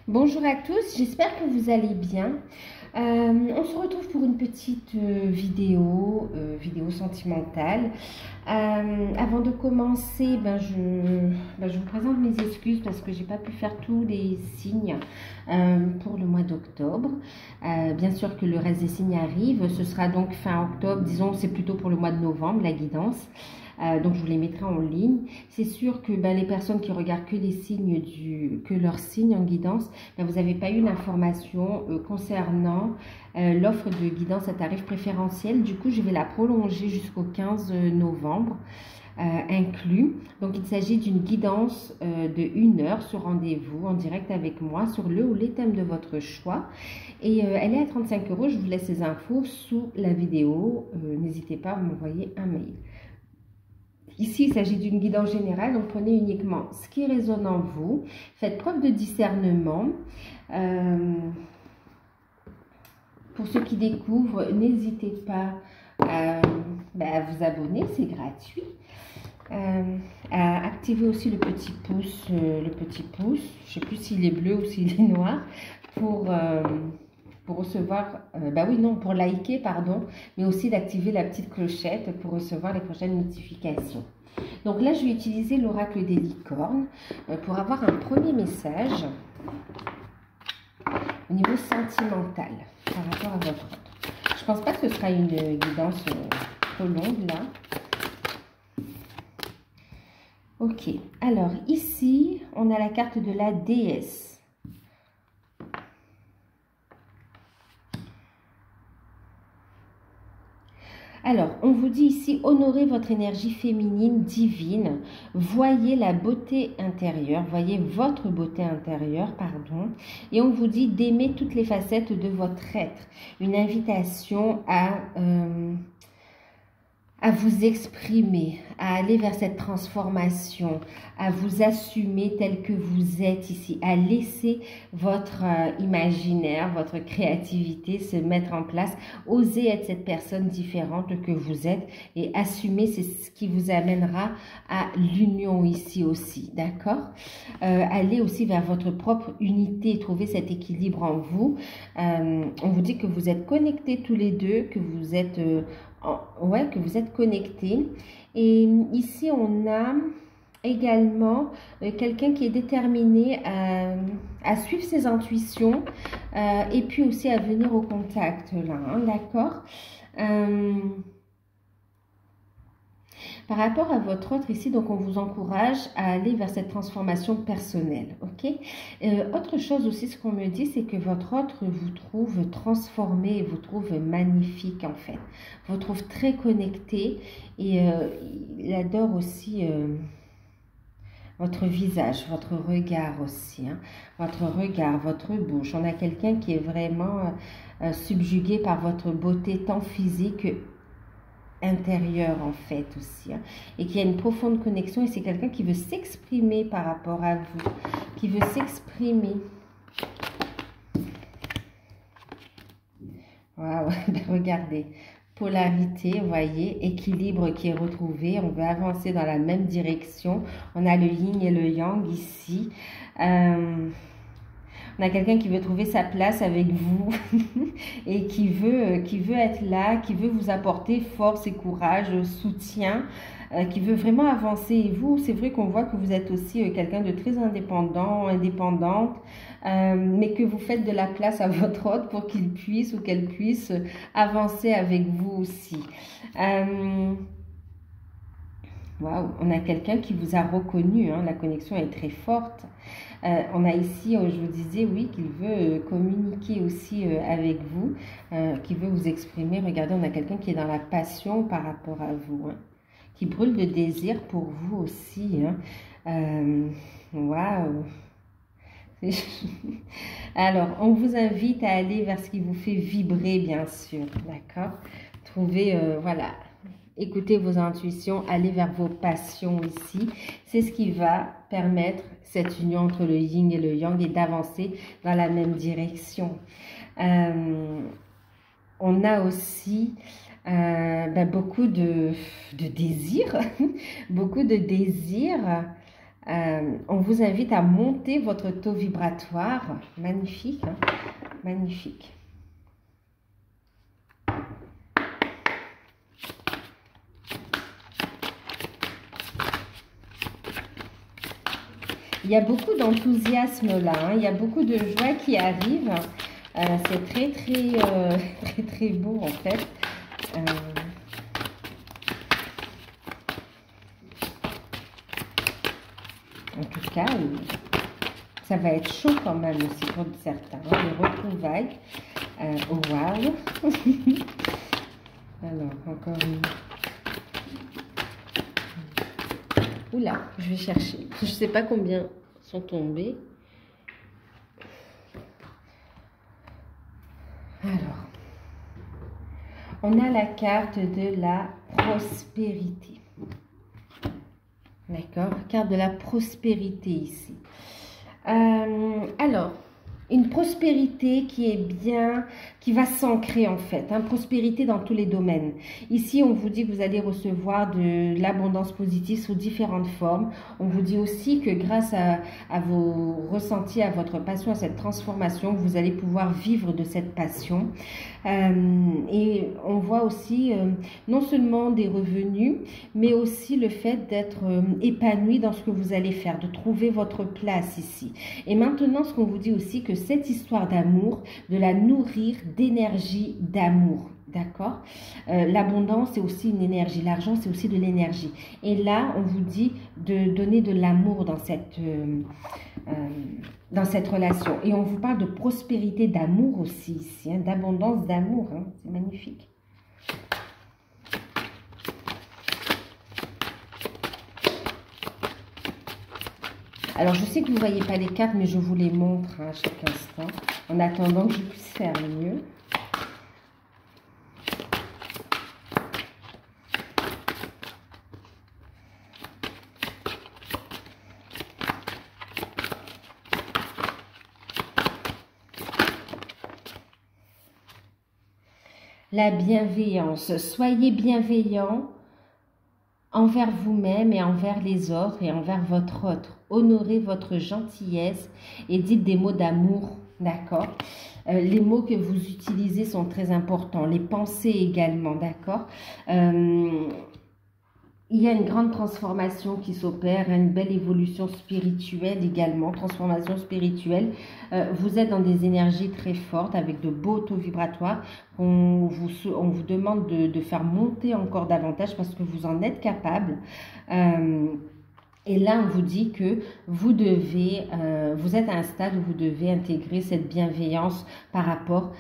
Bonjour à tous, j'espère que vous allez bien. On se retrouve pour une petite vidéo sentimentale. Avant de commencer, je vous présente mes excuses parce que j'ai pas pu faire tous les signes pour le mois d'octobre. Bien sûr que le reste des signes arrive, ce sera donc fin octobre, disons c'est plutôt pour le mois de novembre, la guidance. Donc je vous les mettrai en ligne. C'est sûr que les personnes qui regardent que les signes que leurs signes en guidance, vous n'avez pas eu l'information concernant l'offre de guidance à tarif préférentiel. Du coup, je vais la prolonger jusqu'au 15 novembre. Inclus. Donc, il s'agit d'une guidance de 1 heure sur rendez-vous en direct avec moi sur le ou les thèmes de votre choix. Et elle est à 35 €. Je vous laisse les infos sous la vidéo. N'hésitez pas à m'envoyer un mail. Ici, il s'agit d'une guidance générale, donc prenez uniquement ce qui résonne en vous. Faites preuve de discernement. Pour ceux qui découvrent, n'hésitez pas à vous abonner, c'est gratuit. À activer aussi le petit pouce, je ne sais plus s'il est bleu ou s'il est noir, pour recevoir, pour liker, pardon, mais aussi d'activer la petite clochette pour recevoir les prochaines notifications. Donc là, je vais utiliser l'oracle des licornes pour avoir un premier message au niveau sentimental par rapport à votre autre. Je pense pas que ce sera une guidance trop longue là. Ok, alors ici, on a la carte de la déesse. Alors, on vous dit ici, honorez votre énergie féminine divine, voyez la beauté intérieure, voyez votre beauté intérieure, pardon, et on vous dit d'aimer toutes les facettes de votre être. Une invitation à vous exprimer, à aller vers cette transformation, à vous assumer tel que vous êtes ici, à laisser votre imaginaire, votre créativité se mettre en place, oser être cette personne différente que vous êtes et assumer, c'est ce qui vous amènera à l'union ici aussi, d'accord? Aller aussi vers votre propre unité, trouver cet équilibre en vous. On vous dit que vous êtes connectés tous les deux, que vous êtes... que vous êtes connectés. Et ici, on a également quelqu'un qui est déterminé à suivre ses intuitions et puis aussi à venir au contact, là, hein, d'accord? Par rapport à votre autre ici, donc on vous encourage à aller vers cette transformation personnelle, ok? Autre chose aussi, ce qu'on me dit, c'est que votre autre vous trouve transformé, vous trouve magnifique en fait. Vous trouve très connecté et il adore aussi votre visage, votre regard aussi, hein? Votre regard, votre bouche. On a quelqu'un qui est vraiment subjugué par votre beauté tant physique que intérieur en fait aussi, hein, et qui a une profonde connexion, et c'est quelqu'un qui veut s'exprimer par rapport à vous, qui veut s'exprimer. Waouh, regardez, polarité, vous voyez, équilibre qui est retrouvé, on veut avancer dans la même direction, on a le yin et le yang ici. On a quelqu'un qui veut trouver sa place avec vous et qui veut être là, qui veut vous apporter force et courage, soutien, qui veut vraiment avancer. Et vous, c'est vrai qu'on voit que vous êtes aussi quelqu'un de très indépendante, mais que vous faites de la place à votre autre pour qu'il puisse ou qu'elle puisse avancer avec vous aussi. Waouh, on a quelqu'un qui vous a reconnu, hein, la connexion est très forte. On a ici, je vous disais, oui, qu'il veut communiquer aussi avec vous, qui veut vous exprimer. Regardez, on a quelqu'un qui est dans la passion par rapport à vous, hein, qui brûle de désir pour vous aussi. Hein. Waouh! Alors, on vous invite à aller vers ce qui vous fait vibrer, bien sûr, d'accord? Trouver, voilà... Écoutez vos intuitions, allez vers vos passions ici. C'est ce qui va permettre cette union entre le yin et le yang et d'avancer dans la même direction. On a aussi beaucoup de désirs, beaucoup de désirs On vous invite à monter votre taux vibratoire. Magnifique, hein? Magnifique. Il y a beaucoup d'enthousiasme là, hein? Il y a beaucoup de joie qui arrive. C'est très beau en fait. En tout cas, ça va être chaud quand même aussi pour certains. Hein? Les retrouvailles. Oh waouh! Alors, encore une. Oula, je vais chercher. Je ne sais pas combien sont tombés. Alors, on a la carte de la prospérité. D'accord, carte de la prospérité ici. Alors, une prospérité qui est bien, qui va s'ancrer en fait, hein, prospérité dans tous les domaines. Ici, on vous dit que vous allez recevoir de l'abondance positive sous différentes formes. On vous dit aussi que grâce à vos ressentis, à votre passion, à cette transformation, vous allez pouvoir vivre de cette passion. Et on voit aussi non seulement des revenus, mais aussi le fait d'être épanoui dans ce que vous allez faire, de trouver votre place ici. Et maintenant, ce qu'on vous dit aussi, que cette histoire d'amour, de la nourrir d'énergie d'amour. D'accord? L'abondance, c'est aussi une énergie. L'argent, c'est aussi de l'énergie. Et là, on vous dit de donner de l'amour dans cette relation. Et on vous parle de prospérité, d'amour aussi ici, hein, d'abondance d'amour. Hein, c'est magnifique. Alors, je sais que vous ne voyez pas les cartes, mais je vous les montre hein, à chaque instant, en attendant que je puisse faire mieux. La bienveillance. Soyez bienveillant envers vous-même et envers les autres et envers votre autre. Honorez votre gentillesse et dites des mots d'amour, d'accord? Les mots que vous utilisez sont très importants, les pensées également, d'accord? Il y a une grande transformation qui s'opère, une belle évolution spirituelle également, transformation spirituelle. Vous êtes dans des énergies très fortes avec de beaux taux vibratoires. On vous demande de faire monter encore davantage parce que vous en êtes capable. Et là, on vous dit que vous êtes à un stade où vous devez intégrer cette bienveillance par rapport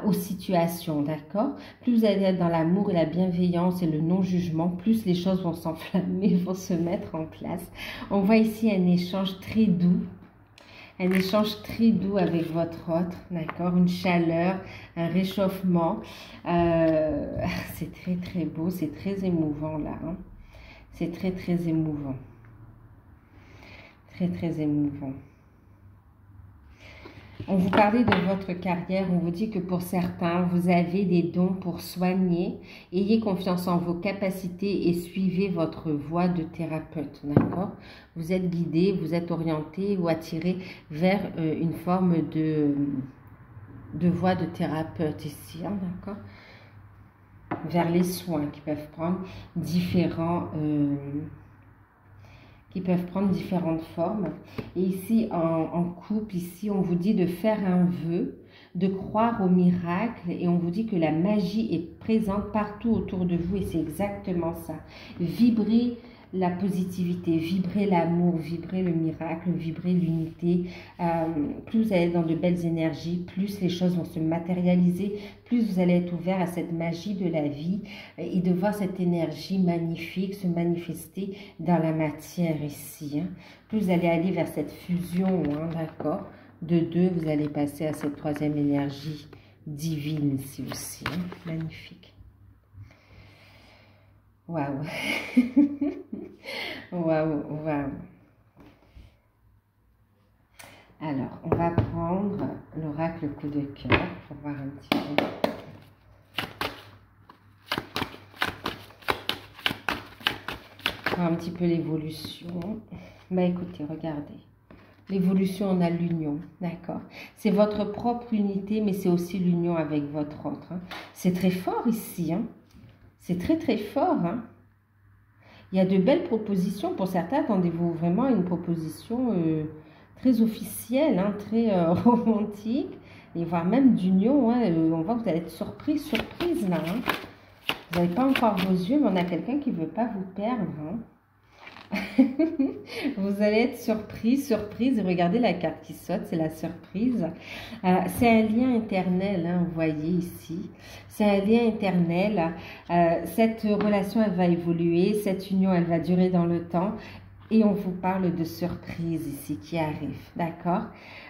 aux situations, d'accord? Plus vous allez être dans l'amour et la bienveillance et le non-jugement, plus les choses vont s'enflammer, vont se mettre en place. On voit ici un échange très doux. Un échange très doux avec votre autre, d'accord? Une chaleur, un réchauffement. C'est très beau, c'est très émouvant là. Hein? C'est très émouvant. Très émouvant. On vous parlait de votre carrière, on vous dit que pour certains, vous avez des dons pour soigner. Ayez confiance en vos capacités et suivez votre voie de thérapeute, d'accord? Vous êtes guidé, vous êtes orienté ou attiré vers une forme de voie de thérapeute ici, hein, d'accord? Vers les soins qui peuvent prendre différentes formes. Et ici, en couple, ici, on vous dit de faire un vœu, de croire au miracle, et on vous dit que la magie est présente partout autour de vous, et c'est exactement ça. Vibrez la positivité, vibrez l'amour, vibrez le miracle, vibrez l'unité. Plus vous allez être dans de belles énergies, plus les choses vont se matérialiser, plus vous allez être ouvert à cette magie de la vie et de voir cette énergie magnifique se manifester dans la matière ici. Hein. Plus vous allez aller vers cette fusion, hein, d'accord? De deux, vous allez passer à cette troisième énergie divine ici aussi. Hein. Magnifique. Waouh. Waouh, waouh. Alors, on va prendre l'oracle coup de cœur pour voir un petit peu. Voir un petit peu l'évolution. Bah écoutez, regardez. L'évolution, on a l'union, d'accord? C'est votre propre unité, mais c'est aussi l'union avec votre autre. Hein. C'est très fort ici, hein? C'est très très fort, hein? Il y a de belles propositions. Pour certains, attendez-vous vraiment à une proposition très officielle, hein, très romantique, et voire même d'union. Hein, on voit que vous allez être surprise là. Hein. Vous n'avez pas encore vos yeux, mais on a quelqu'un qui ne veut pas vous perdre. Hein. Vous allez être surprise. Et regardez la carte qui saute, c'est la surprise. C'est un lien éternel, hein, vous voyez ici. C'est un lien éternel. Cette relation, elle va évoluer. Cette union, elle va durer dans le temps. Et on vous parle de surprise ici qui arrive, d'accord?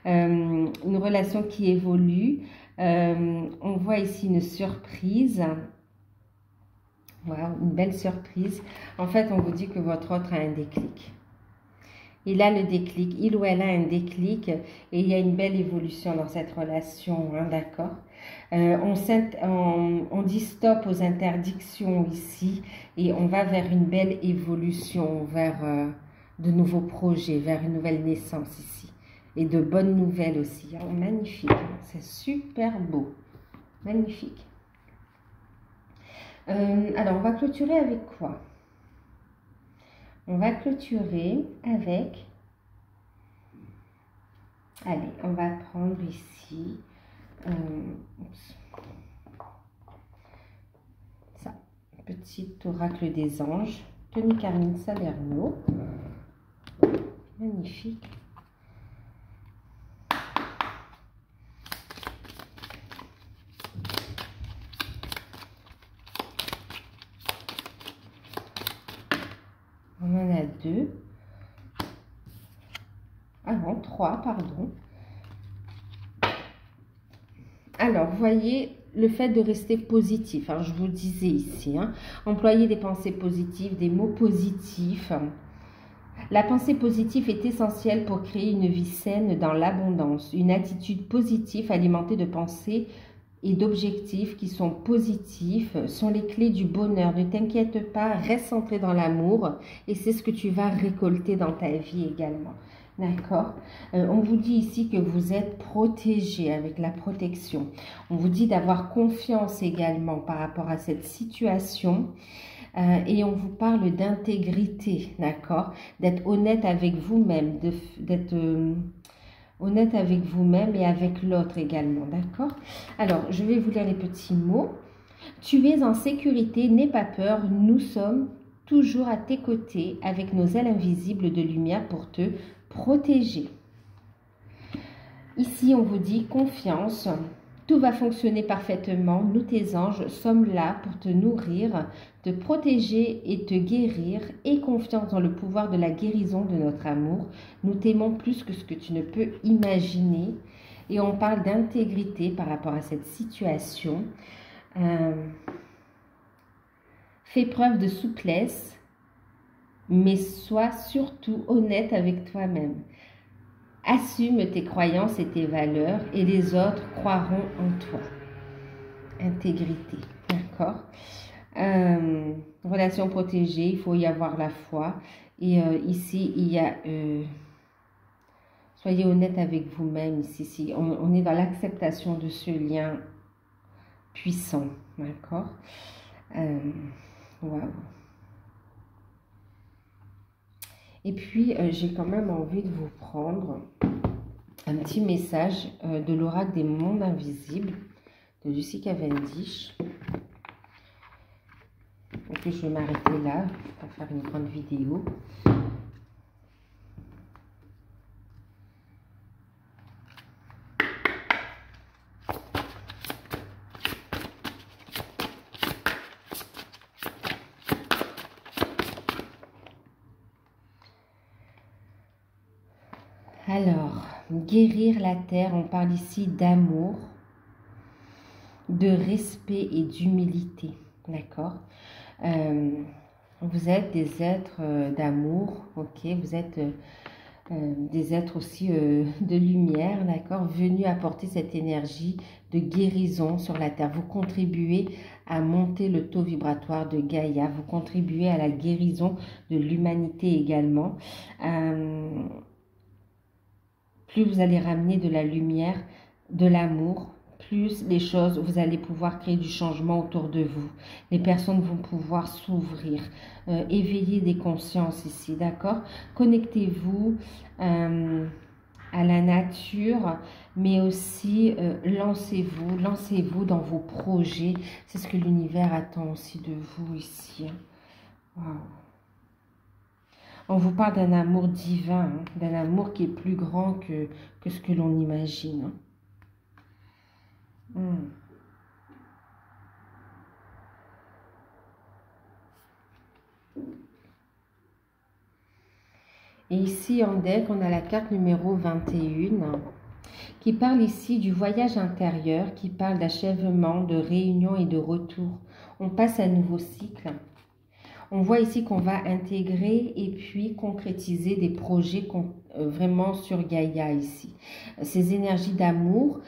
Une relation qui évolue. On voit ici une surprise. Voilà, une belle surprise. En fait, on vous dit que votre autre a un déclic. Il a le déclic, il ou elle a un déclic et il y a une belle évolution dans cette relation, hein, d'accord? On dit stop aux interdictions ici et on va vers une belle évolution, vers de nouveaux projets, vers une nouvelle naissance ici. Et de bonnes nouvelles aussi. Hein, magnifique, hein, c'est super beau. Magnifique. Alors, on va clôturer avec quoi? On va clôturer avec... Allez, on va prendre ici... ça, petit oracle des anges. Tony Carmine Salerno. Magnifique. On en a 2. Ah non, 3, pardon. Alors, vous voyez, le fait de rester positif, hein, je vous le disais ici, hein, employer des pensées positives, des mots positifs. La pensée positive est essentielle pour créer une vie saine dans l'abondance. Une attitude positive alimentée de pensées et d'objectifs qui sont positifs sont les clés du bonheur. Ne t'inquiète pas, reste centré dans l'amour et c'est ce que tu vas récolter dans ta vie également. D'accord? On vous dit ici que vous êtes protégé avec la protection. On vous dit d'avoir confiance également par rapport à cette situation. Et on vous parle d'intégrité, d'accord? D'être honnête avec vous-même, d'être honnête avec vous-même et avec l'autre également, d'accord? Alors, je vais vous lire les petits mots. Tu es en sécurité, n'aie pas peur, nous sommes toujours à tes côtés avec nos ailes invisibles de lumière pour te protéger. Ici, on vous dit confiance. Tout va fonctionner parfaitement. Nous, tes anges, sommes là pour te nourrir, te protéger et te guérir. Aie confiance dans le pouvoir de la guérison de notre amour. Nous t'aimons plus que ce que tu ne peux imaginer. Et on parle d'intégrité par rapport à cette situation. Fais preuve de souplesse, mais sois surtout honnête avec toi-même. Assume tes croyances et tes valeurs et les autres croiront en toi. Intégrité, d'accord? Relation protégée, il faut y avoir la foi. Et ici, il y a... soyez honnête avec vous-même. Ici, on est dans l'acceptation de ce lien puissant, d'accord? Waouh! Et puis, j'ai quand même envie de vous prendre un petit message de l'oracle des mondes invisibles de Lucie Cavendish. Et puis, je vais m'arrêter là pour faire une grande vidéo. Alors, guérir la terre, on parle ici d'amour, de respect et d'humilité, d'accord? Vous êtes des êtres d'amour, ok? Vous êtes des êtres aussi de lumière, d'accord, venus apporter cette énergie de guérison sur la Terre. Vous contribuez à monter le taux vibratoire de Gaïa, vous contribuez à la guérison de l'humanité également. Plus vous allez ramener de la lumière, de l'amour, plus les choses, vous allez pouvoir créer du changement autour de vous. Les personnes vont pouvoir s'ouvrir, éveiller des consciences ici, d'accord? Connectez-vous à la nature, mais aussi lancez-vous dans vos projets. C'est ce que l'univers attend aussi de vous ici. Wow. On vous parle d'un amour divin, hein, d'un amour qui est plus grand que ce que l'on imagine. Et ici en deck, on a la carte numéro 21 qui parle ici du voyage intérieur, qui parle d'achèvement, de réunion et de retour. On passe à un nouveau cycle. On voit ici qu'on va intégrer et puis concrétiser des projets vraiment sur Gaïa ici. Ces énergies d'amour,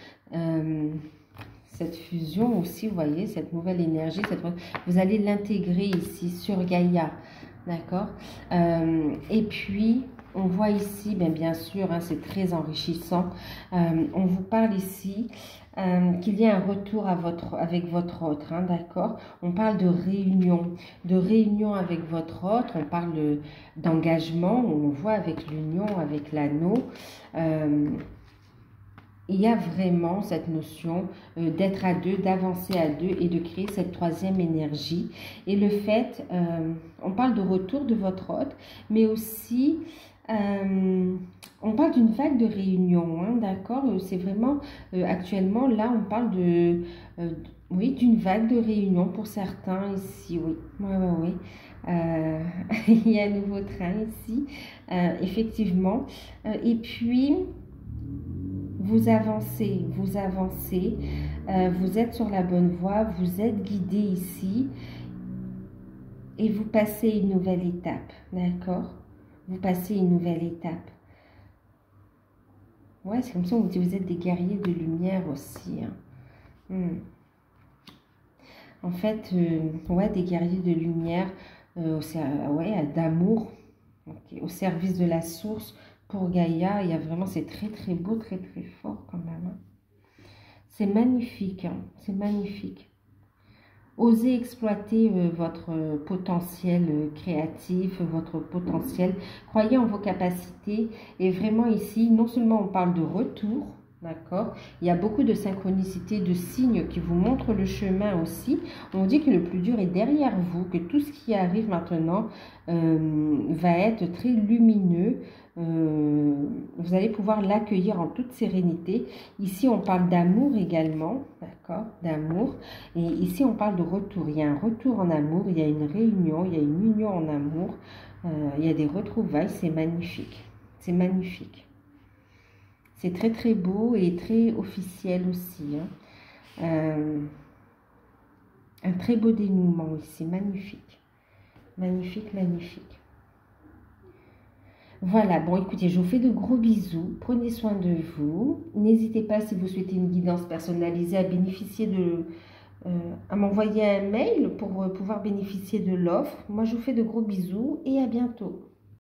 cette fusion aussi, vous voyez, cette nouvelle énergie, vous allez l'intégrer ici sur Gaïa, d'accord? Et puis, on voit ici, bien sûr, hein, c'est très enrichissant, on vous parle ici qu'il y a un retour avec votre autre, hein, d'accord? On parle de réunion avec votre autre, on parle d'engagement, on voit avec l'union, avec l'anneau. Il y a vraiment cette notion d'être à deux, d'avancer à deux et de créer cette troisième énergie. Et le fait, on parle de retour de votre hôte, mais aussi, on parle d'une vague de réunion, hein, d'accord? C'est vraiment, actuellement, là, on parle oui, d'une vague de réunion pour certains ici, oui. Oui. Il y a un nouveau train ici, effectivement. Et puis, vous avancez, vous êtes sur la bonne voie, vous êtes guidé ici et vous passez une nouvelle étape, d'accord? Vous passez une nouvelle étape. Ouais, c'est comme ça, on vous dit, vous êtes des guerriers de lumière aussi. Hein. En fait, ouais, des guerriers de lumière, ouais, d'amour, okay, au service de la source. Pour Gaïa, il y a vraiment, c'est très très beau, très très fort quand même. Hein. C'est magnifique, hein, c'est magnifique. Osez exploiter votre potentiel créatif, votre potentiel. Croyez en vos capacités. Et vraiment ici, non seulement on parle de retour, d'accord? Il y a beaucoup de synchronicité, de signes qui vous montrent le chemin aussi. On dit que le plus dur est derrière vous, que tout ce qui arrive maintenant va être très lumineux. Vous allez pouvoir l'accueillir en toute sérénité. Ici, on parle d'amour également, d'accord? D'amour. Et ici, on parle de retour. Il y a un retour en amour, il y a une réunion, il y a une union en amour. Il y a des retrouvailles, c'est magnifique. C'est magnifique. C'est très très beau et très officiel aussi. Hein. Un très beau dénouement ici, magnifique. Magnifique, magnifique. Voilà, bon écoutez, je vous fais de gros bisous, prenez soin de vous. N'hésitez pas si vous souhaitez une guidance personnalisée à bénéficier à m'envoyer un mail pour pouvoir bénéficier de l'offre. Moi je vous fais de gros bisous et à bientôt.